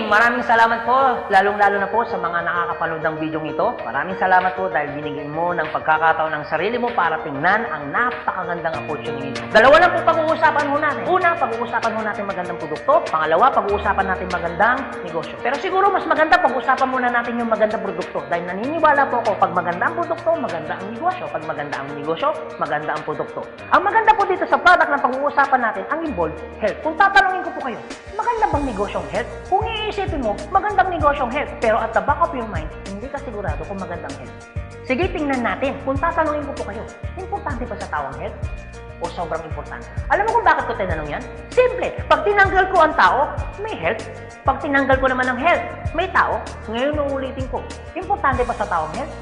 Maraming salamat po, lalong-lalo na po sa mga nakakapanood ng video ito. Maraming salamat po dahil binigyan mo ng pagkakataon ng sarili mo para tingnan ang napakagandang opportunity. Dalawa lang po pag-uusapan mo natin. Una, pag-uusapan mo natin magandang produkto. Pangalawa, pag-uusapan natin magandang negosyo. Pero siguro mas maganda pag-uusapan muna natin yung magandang produkto dahil naniniwala po ako pag maganda ang produkto, maganda ang negosyo. Pag maganda ang negosyo, maganda ang produkto. Ang maganda po dito sa product na pag-uusapan natin, ang involved health. Kung tatanungin ko po kayo, maganda bang negosyong health? Kung iisipin mo, magandang negosyong health. Pero at the back of your mind, hindi ka sigurado kung magandang health. Sige, tingnan natin. Kung tatanungin ko po kayo, importante ba sa tao ang health? O sobrang importante? Alam mo kung bakit ko tinanong yan? Simple. Pag tinanggal ko ang tao, may health. Pag tinanggal ko naman ang health, may tao. Ngayon uulitin ko, importante ba sa tao ang health?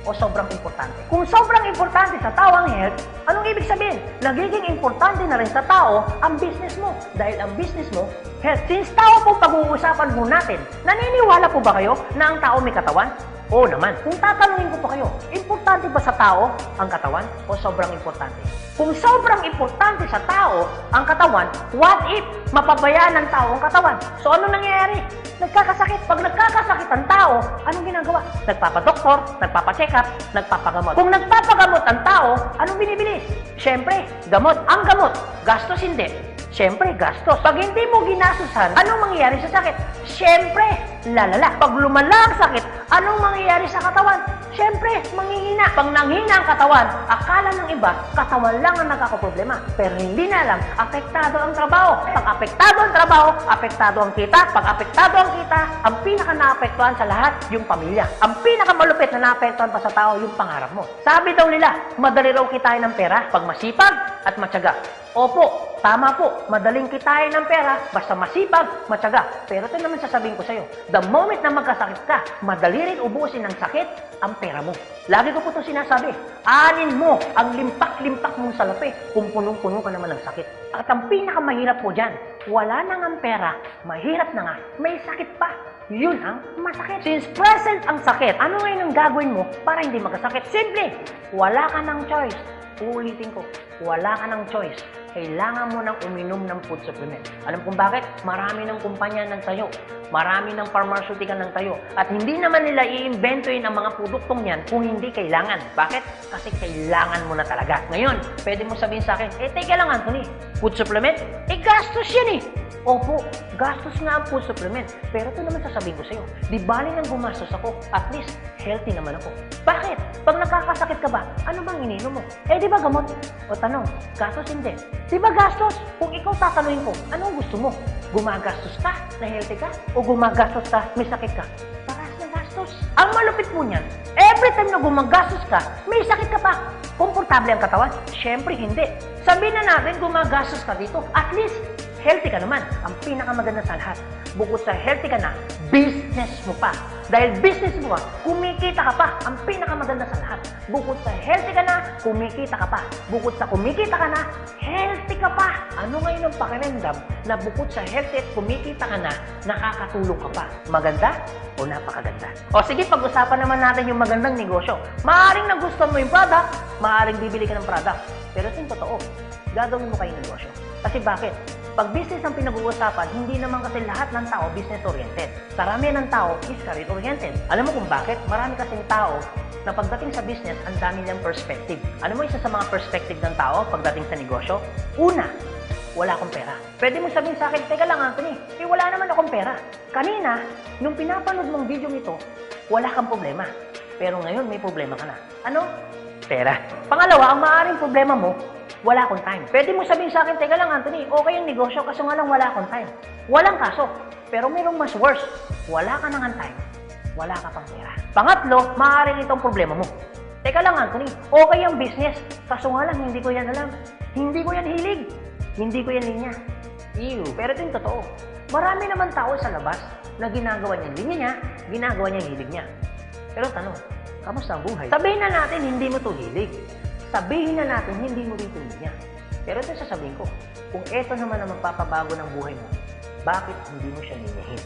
O sobrang importante? Kung sobrang importante sa tao ang health, anong ibig sabihin? Nagiging importante na rin sa tao ang business mo. Dahil ang business mo, health. Since tao po pag-uusapan mo natin, naniniwala po ba kayo na ang tao may katawan? Oo naman. Kung tatanungin ko po kayo, importante ba sa tao ang katawan o sobrang importante? Kung sobrang importante sa tao ang katawan, what if mapabayaan ng tao ang katawan? So ano nangyayari? Nagkakasakit. Pag nagkakasakit ang tao, anong ginagawa? Nagpapadoktor, nagpapacheck up, nagpapagamot. Kung nagpapagamot ang tao, anong binibili? Siyempre, gamot. Ang gamot, gastos hindi. Siyempre, gastos. Pag hindi mo ginasusan, anong mangyayari sa sakit? Siyempre, lalala. Pag lumala ang sakit, anong mangyayari sa katawan? Siyempre, manghihina. Pag nanghina ang katawan, akala ng iba, katawan lang ang nagkakaproblema. Pero hindi na alam, apektado ang trabaho. Pag apektado ang trabaho, apektado ang kita. Pag apektado ang kita, ang pinaka-naapektuhan sa lahat, yung pamilya. Ang pinakamalupit na naapektuhan pa sa tao, yung pangarap mo. Sabi daw nila, madali raw kitain ng pera pag masipag at matyaga. Opo, tama po. Madaling kitain ng pera, basta masipag, matyaga. Pero ito naman sasabihin ko sa'yo, the moment na magkasakit ka, madali rin ubusin ng sakit ang pera mo. Lagi ko po ito sinasabi, anin mo ang limpak-limpak mong salapi kung punong-puno ka naman ng sakit. At ang pinakamahirap po dyan, wala na nga ang pera, mahirap na nga, may sakit pa. Yun ang masakit. Since present ang sakit, ano ngayon ang gagawin mo para hindi magkasakit? Simple, wala ka ng choice. Uulitin ko, wala ka ng choice. Kailangan mo nang uminom ng food supplement. Alam kung bakit? Marami ng kumpanya nagtayo. Marami ng pharmaceutical nagtayo. At hindi naman nila i-inventoyin ang mga produktong yan kung hindi kailangan. Bakit? Kasi kailangan mo na talaga. Ngayon, pwede mo sabihin sa akin, teka lang Anthony, food supplement? Gastos yan eh. Opo, gastos nga ang food supplement. Pero ito naman sasabihin ko sa'yo, di bali nang gumastos ako, at least healthy naman ako. Bakit? Pag nakakasakit ka ba, ano bang ininom mo? Di ba gamot? O tanong, gastos hindi. Di ba gastos? Kung ikaw tatanungin ko, anong gusto mo? Gumagastos ka na healthy ka? O gumagastos ka, may sakit ka? Parehas na gastos. Ang malupit po niyan, every time na gumagastos ka, may sakit ka pa. Komportable ang katawan? Siyempre hindi. Sabihin na natin gumagastos ka dito, at least healthy ka naman. Ang pinakamaganda sa lahat, bukod sa healthy ka na, business mo pa. Dahil business mo ka, kumikita ka pa. Ang pinakamaganda sa lahat, bukod sa healthy ka na, kumikita ka pa. Bukod sa kumikita ka na, healthy ka pa. Ano ngayon ang pakiramdam na bukod sa healthy at kumikita ka na, nakakatulong ka pa? Maganda o napakaganda? O sige, pag-usapan naman natin yung magandang negosyo. Maaaring nagustuhan mo yung product, maaaring bibili ka ng product. Pero ito yung totoo, gagawin mo kayong negosyo. Kasi bakit? Pag business ang pinag-uusapan, hindi naman kasi lahat ng tao business-oriented. Karamihan ng tao is career-oriented. Alam mo kung bakit? Marami kasing tao na pagdating sa business, ang dami niyang perspective. Alam mo isa sa mga perspective ng tao pagdating sa negosyo? Una, wala akong pera. Pwede mo sabihin sa akin, teka lang Anthony, wala naman akong pera. Kanina, nung pinapanood mong video nito, wala kang problema. Pero ngayon, may problema ka na. Ano? Pera. Pangalawa, ang maaaring problema mo, wala akong time. Pwede mo sabihin sa akin, teka lang Anthony, okay yung negosyo kaso nga lang wala akong time. Walang kaso. Pero mayroong mas worse. Wala ka nang time. Wala ka pang pera. Pangatlo, maaaring itong problema mo. Teka lang Anthony, okay yung business. Kaso nga lang, hindi ko yan alam. Hindi ko yan hilig. Hindi ko yan linya. Ew. Pero ito yung totoo. Marami naman tao sa labas na ginagawa niya linya niya, ginagawa niya hilig niya. Pero tanong, kamusta ang buhay? Sabihin na natin, hindi mo to hilig. Sabihin na natin, hindi mo dito niya. Pero ito sasabihin ko, kung ito naman ang magpapabago ng buhay mo, bakit hindi mo siya ninyahin?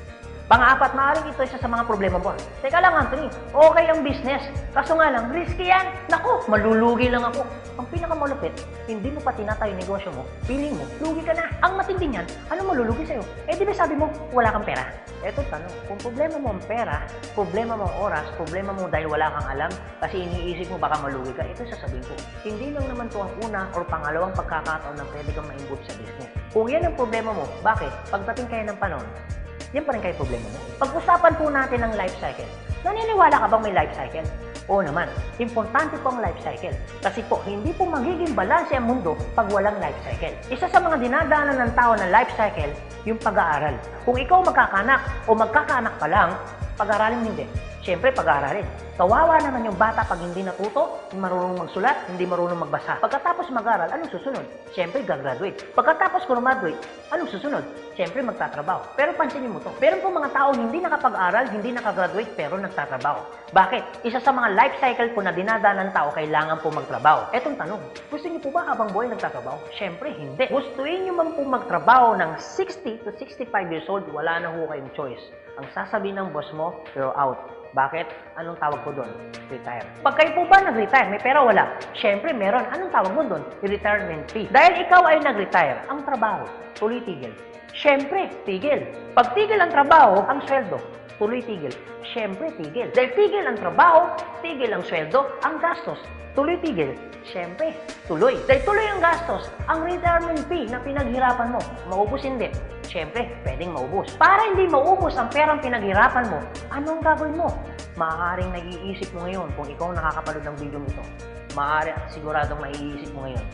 Pang-apat, maaaring ito isa sa mga problema mo. Teka lang, Anthony, okay ang business. Kaso nga lang, risky yan. Naku, malulugi lang ako. Ang pinakamalupit, hindi mo pa tinatayo yung negosyo mo, feeling mo, lugi ka na. Ang matindi niyan, ano malulugi sa'yo? Eh di ba sabi mo, wala kang pera? Eto tanong, kung problema mo ang pera, problema mo ang oras, problema mo dahil wala kang alam, kasi iniisip mo baka malugi ka, ito sasabihin ko. Hindi lang naman to ang una or pangalawang pagkakataon na pwede kang ma-involve sa business. Kung yan ang problema mo, bakit? Pagdating kayo ng panahon, yan pa rin kayo problema mo. Pag-usapan po natin ang life cycle. Naniniwala ka bang may life cycle? Oo naman. Importante po ang life cycle. Kasi po, hindi po magiging balanse ang mundo pag walang life cycle. Isa sa mga dinadaanan ng tao na life cycle, yung pag-aaral. Kung ikaw magkakanak o magkakanak pa lang, pag-aaralin hindi. Siyempre, pag-aaralin. Kawawa naman yung bata pag hindi natuto, hindi marunong magsulat, hindi marunong magbasa. Pagkatapos mag-aral, anong susunod? Siyempre, gagraduate. Pagkatapos graduate, anong susunod? Siyempre, magtatrabaho. Pero pansinin mo to. Meron po mga tao hindi nakapag-aral, hindi nakagraduate, pero nagtatrabaho. Bakit? Isa sa mga life cycle po na dinadaanan ng tao, kailangan po magtrabaho. Etong tanong, gusto niyo po ba habang buhay nagtatrabaho? Siyempre, hindi. Gustuin niyo man po magtrabaho ng 60 to 65 years old, wala na ho kayong choice. Ang sasabihin ng boss mo, you're out. Bakit? Anong tawag ko doon? Retire. Pag kayo po ba nag-retire, may pera wala? Siyempre, meron. Anong tawag mo doon? Retirement fee. Dahil ikaw ay nag-retire, ang trabaho, tuloy-tigil. Siyempre, tigil. Pag tigil ang trabaho, ang sweldo, tuloy-tigil. Siyempre, tigil. Dahil tigil ang trabaho, tigil ang sweldo, ang gastos, tuloy-tigil. Siyempre, tuloy. Dahil tuloy ang gastos, ang retirement fee na pinaghirapan mo, maubos hindi. Siyempre, pwedeng maubos. Para hindi maubos ang perang pinaghirapan mo, anong gagawin mo? Maaaring nag-iisip mo ngayon kung ikaw nakakapanood ng video nito. Maaari at siguradong maiisip mo ngayon,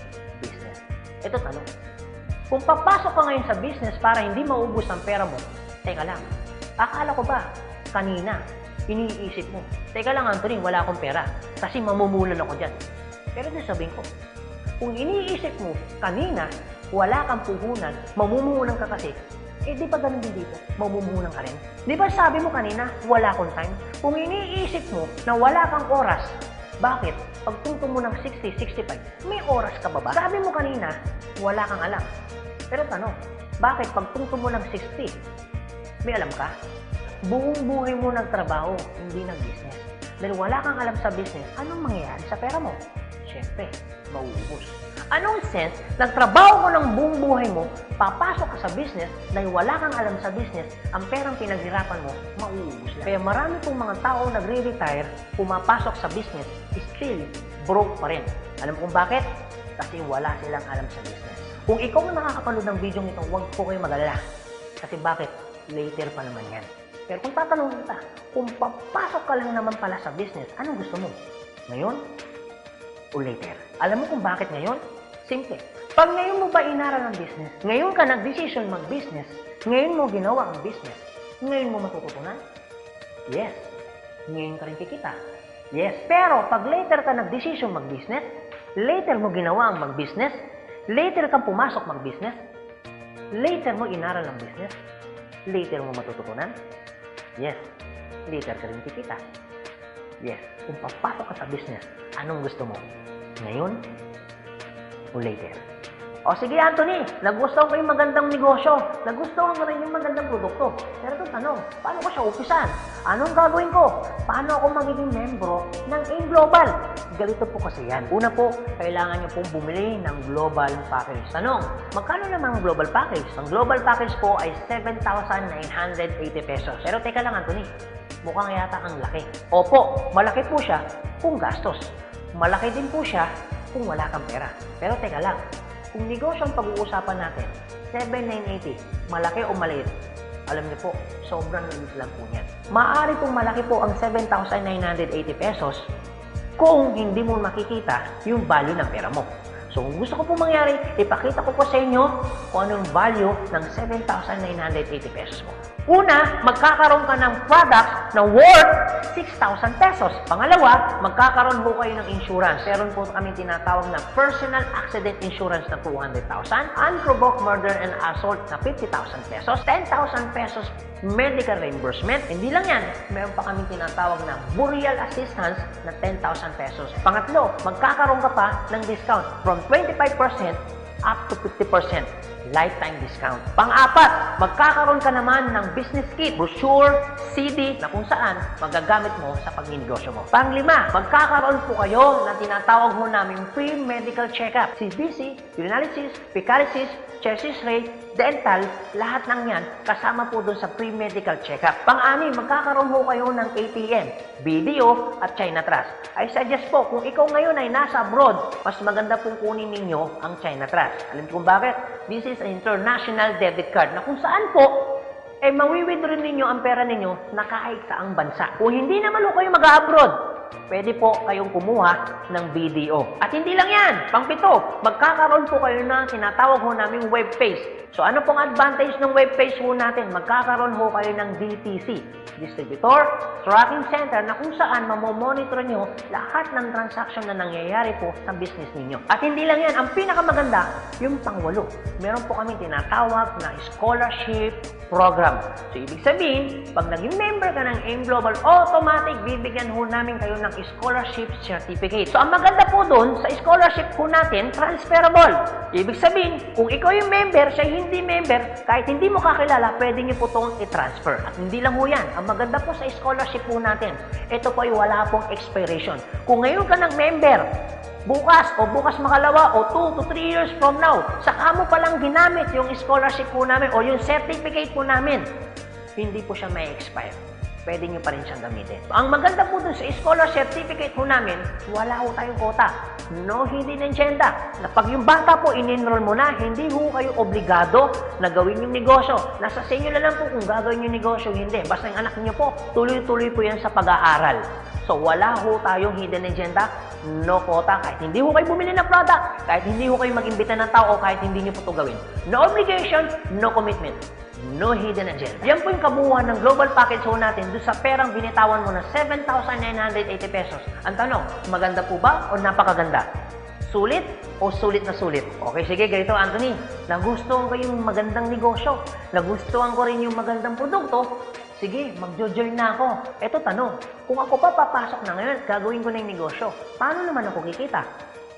business. Ito tanong. Kung papasok ka ngayon sa business para hindi maubos ang pera mo, teka lang, akala ko ba, kanina, iniisip mo, teka lang Anthony, wala akong pera kasi mamumulan ako dyan. Pero sabihin ko, kung iniisip mo, kanina, wala kang puhunan, mamumuhunan ka kasi, eh di ba ganun din dito? Mamumuhunan ka rin. Di ba sabi mo kanina, wala akong time? Kung iniisip mo na wala kang oras, bakit? Pagtungtong mo ng 60, 65, may oras ka ba ba? Sabi mo kanina, wala kang alam. Pero tanong, bakit pagtungtong mo ng 60, may alam ka? Buong buhay mo nagtrabaho, hindi nag-business. Dahil wala kang alam sa business, anong mangyayari sa pera mo? Siyempre, mauubos. Anong sense, nagtrabaho mo ng buong buhay mo, papasok ka sa business, dahil wala kang alam sa business, ang perang pinaghirapan mo, mauubos lang. Kaya marami pong mga tao nagre-retire, pumapasok sa business, still broke pa rin. Alam mo kung bakit? Kasi wala silang alam sa business. Kung ikaw ang nakakapanood ng video ito, huwag po kayo mag-alala. Kasi bakit? Later pa naman yan. Pero kung tatanungin kita, kung papasok ka lang naman pala sa business, anong gusto mo? Ngayon o later? Alam mo kung bakit ngayon? Simple. Pag ngayon mo ba inaral ang business, ngayon ka nag-decision mag-business, ngayon mo ginawa ang business, ngayon mo matututunan? Yes. Ngayon ka rin kikita? Yes. Pero pag later ka nag-decision mag-business, later mo ginawa ang mag-business, later kang pumasok mag-business, later mo inaral ang business, later mo matututunan? Yes. Later ka rin kikita? Yes. Kung papasok ka sa business, anong gusto mo? Ngayon o later? O sige Anthony, nagustuhan ko yung magandang negosyo, nagustuhan ko rin yung magandang produkto. Pero ito tanong, paano ko siya umpisan? Anong gagawin ko? Paano ako magiging membro ng AIM Global? Galito po kasi yan. Una po, kailangan nyo pong bumili ng global package. Tanong, magkano naman ang global package? Ang global package po ay 7,980 pesos. Pero teka lang Anthony, mukhang yata ang laki. Opo, malaki po siya kung gastos. Malaki din po siya kung wala kang pera. Pero teka lang, kung negosyo ang pag-uusapan natin, 7,980, malaki o maliit? Alam niyo po, sobrang liit lang po niyan. Maaari pong malaki po ang 7,980 pesos kung hindi mo makikita yung value ng pera mo. So kung gusto ko po mangyari, ipakita ko po sa inyo kung anong value ng 7,980 pesos mo. Una, magkakaroon ka ng product na worth 6,000 pesos. Pangalawa, magkakaroon po kayo ng insurance. Meron po kami tinatawag na personal accident insurance na 200,000, unprovoked murder and assault na 50,000 pesos, 10,000 pesos medical reimbursement. Hindi lang yan, meron pa kami tinatawag na burial assistance na 10,000 pesos. Pangatlo, magkakaroon ka pa ng discount from 25% up to 50%. lifetime discount. Pang-apat, magkakaroon ka naman ng business kit, brochure, CD na kung saan magagamit mo sa pagninegosyo mo. Pang-lima, magkakaroon po kayo na tinatawag mo namin free medical check-up. CBC, urinalysis, fecalysis, chest x-ray, dental, lahat ng yan kasama po doon sa free medical check-up. Pang-anim, magkakaroon po kayo ng ATM, BDO at China Trust. I suggest po, kung ikaw ngayon ay nasa abroad, mas maganda pong kunin ninyo ang China Trust. Alam niyo kung bakit? This is an international debit card na kung saan po, mawi-withdraw ninyo ang pera ninyo na kahit saang bansa. Kung hindi naman po kayo mag-abroad, pwede po kayong kumuha ng BDO. At hindi lang yan, pang-pito, magkakaroon po kayo ng tinatawag ho naming web page. So ano pong advantage ng web page ho natin? Magkakaroon ho kayo ng DTC, Distributor Tracking Center, na kung saan mamomonitor nyo lahat ng transaction na nangyayari po sa business ninyo. At hindi lang yan, ang pinakamaganda, yung pang-walo. Meron po kami tinatawag na scholarship program. So ibig sabihin, pag naging member ka ng AIM Global, automatic bibigyan ho namin kayo ng scholarship certificate. So ang maganda po doon, sa scholarship po natin, transferable. Ibig sabihin, kung ikaw yung member, siya hindi member, kahit hindi mo kakilala, pwede niyo po itong i-transfer. At hindi lang ho yan. Ang maganda po sa scholarship po natin, ito po ay wala pong expiration. Kung ngayon ka ng member, bukas o bukas makalawa o 2 to 3 years from now, saka mo palang ginamit yung scholarship po namin o yung certificate po namin, hindi po siya may expire. Pwede nyo pa rin siyang gamitin. Ang maganda po dun sa scholar certificate po namin, wala ho tayong quota. No hidden agenda. Na pag yung bata po in-enroll mo na, hindi ho kayo obligado na gawin yung negosyo. Nasa sa inyo na lang po kung gagawin yung negosyo, hindi. Basta yung anak niyo po, tuloy-tuloy po yan sa pag-aaral. So wala ho tayong hidden agenda, no quota. Kahit hindi ho kayo bumili ng product, kahit hindi ho kayo mag-imbita ng tao, kahit hindi nyo po ito gawin. No obligation, no commitment. No hidden agenda. Yan po yung kabuuan ng global package ho natin doon sa perang binitawan mo na 7,980 pesos. Ang tanong, maganda po ba o napakaganda? Sulit o sulit na sulit? Okay, sige, ganito Anthony. Nagustuhan ko yung magandang negosyo. Nagustuhan ko rin yung magandang produkto. Sige, magjo-join na ako. Eto tanong, kung ako pa papasok na ngayon, gagawin ko na yung negosyo. Paano naman ako kikita?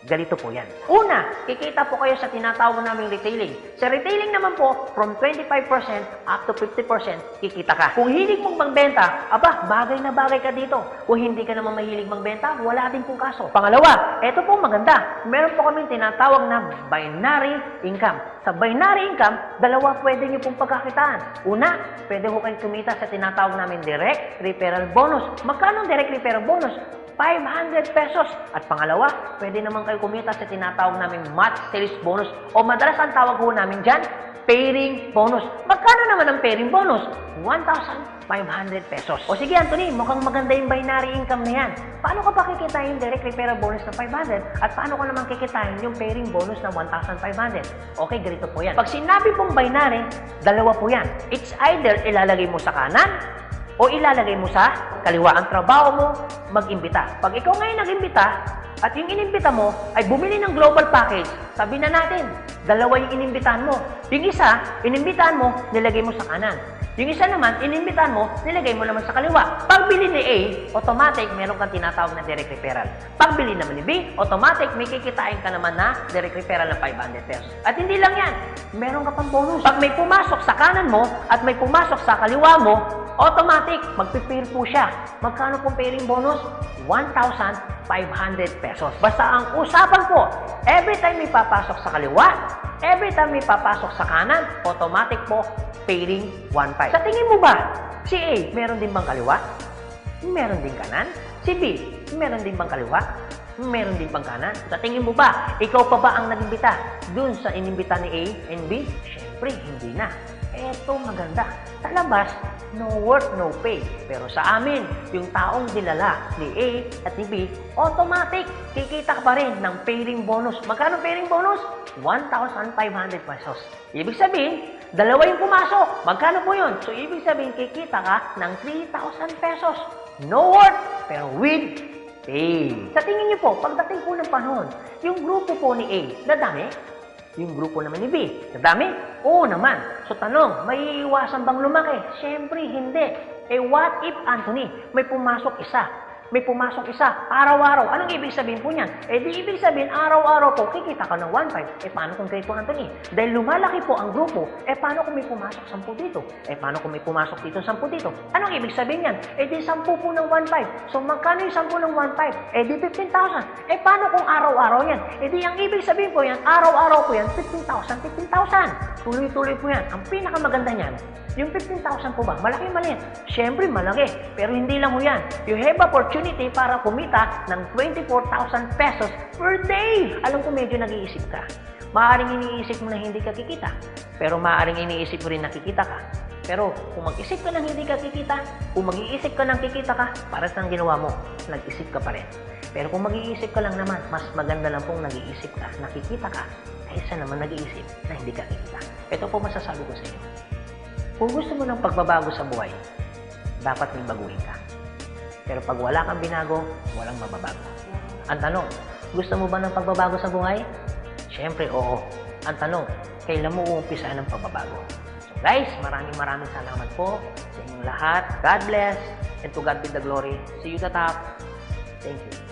Ganito po yan. Una, kikita po kayo sa tinatawag naming retailing. Sa retailing naman po, from 25% up to 50% kikita ka. Kung hilig mong magbenta, aba, bagay na bagay ka dito. Kung hindi ka naman mahilig magbenta, wala din pong kaso. Pangalawa, eto po maganda. Meron po kaming tinatawag na binary income. Sa binary income, dalawa pwede nyo pong pagkakitaan. Una, pwede ko kayong kumita sa tinatawag namin direct referral bonus. Magkano direct referral bonus? 500 pesos. At pangalawa, pwede naman kayo kumita sa tinatawag namin match sales bonus o madalas ang tawag po namin dyan, pairing bonus. Magkano naman ang pairing bonus? 1,500 pesos. O sige Anthony, mukhang maganda yung binary income na yan. Paano ka pa kikitain yung direct referral bonus na 500 at paano ka naman kikitain yung pairing bonus na 1,500? Okay, ganito po yan. Pag sinabi pong binary, dalawa po yan. It's either ilalagay mo sa kanan o ilalagay mo sa kaliwa. Ang trabaho mo, mag-imbita. Pag ikaw ngayon nag-imbita, at yung inimbita mo ay bumili ng global package, sabi na natin, dalawa yung inimbitahan mo. Yung isa, inimbitahan mo, nilagay mo sa kanan. Yung isa naman, inimbitahan mo, nilagay mo naman sa kaliwa. Pagbili ni A, automatic, meron kang tinatawag na direct referral. Pagbili naman ni B, automatic, may kikitain ka naman na direct referral ng 500 pesos. At hindi lang yan, meron ka pang bonus. Pag may pumasok sa kanan mo at may pumasok sa kaliwa mo, automatic, magpipair po siya. Magkano pong pairing bonus? 1,500 pesos. Basta ang usapan po, every time may papasok sa kaliwa, every time may papasok sa kanan, automatic po, pairing 1,500. Sa tingin mo ba, si A, meron din bang kaliwa? Meron din kanan? Si B, meron din bang kaliwa? Meron din bang kanan? Sa tingin mo ba, ikaw pa ba ang nag-imbita dun sa inimbita ni A and B? Siyempre, hindi na. Eto maganda. Sa labas, no work, no pay. Pero sa amin, yung taong dinala ni A at ni B, automatic, kikita ka pa rin ng pairing bonus. Magkano pairing bonus? 1,500 pesos. Ibig sabihin, dalawa yung pumasok. Magkano po yun? So, ibig sabihin, kikita ka ng 3,000 pesos. No work, pero with pay. Sa tingin niyo po, pagdating po ng panahon, yung grupo po ni A, dadami? Yung grupo naman ni B, nadami? Oo naman. So tanong, may iwasan bang lumaki? Siyempre, hindi. Eh what if, Anthony, may pumasok isa? may pumasok isa, araw-araw. Anong ibig sabihin po niyan? Di ibig sabihin, araw-araw po, kikita ka ng 1.5. Paano kung kay Anthony? Dahil lumalaki po ang grupo, paano kung may pumasok 10 dito? Paano kung may pumasok dito 10 dito? Anong ibig sabihin yan? Di 10 po ng 1.5. So, magkano yung 10 ng 1.5? Di 15,000. Paano kung araw-araw yan? Di ang ibig sabihin po yan, araw-araw po yan, 15,000, 15,000. Tuloy-tuloy po yan. Ang pinakamaganda niyan, yung 15,000 po ba? Malaki maliit? Siyempre malaki. Pero hindi lang ho yan. You have opportunity para kumita ng 24,000 pesos per day. Alam ko medyo nag-iisip ka. Maaaring iniisip mo na hindi ka kikita. Pero maaaring iniisip mo rin na kikita ka. Pero kung mag-isip ka ng hindi ka kikita, kung mag-iisip ka ng kikita ka, para sa ginawa mo, nag-isip ka pa rin. Pero kung mag-iisip ka lang naman, mas maganda lang pong nag-iisip ka, nakikita ka, kaysa naman nag-iisip na hindi ka kikita. Ito po masasabi ko sa inyo. Kung gusto mo ng pagbabago sa buhay, dapat may baguhin ka. Pero pag wala kang binago, walang mababago. Ang tanong, gusto mo ba ng pagbabago sa buhay? Siyempre, oo. Ang tanong, kailan mo uumpisa ng pagbabago? So guys, maraming salamat po sa inyong lahat. God bless, and to God be the glory. See you at the top. Thank you.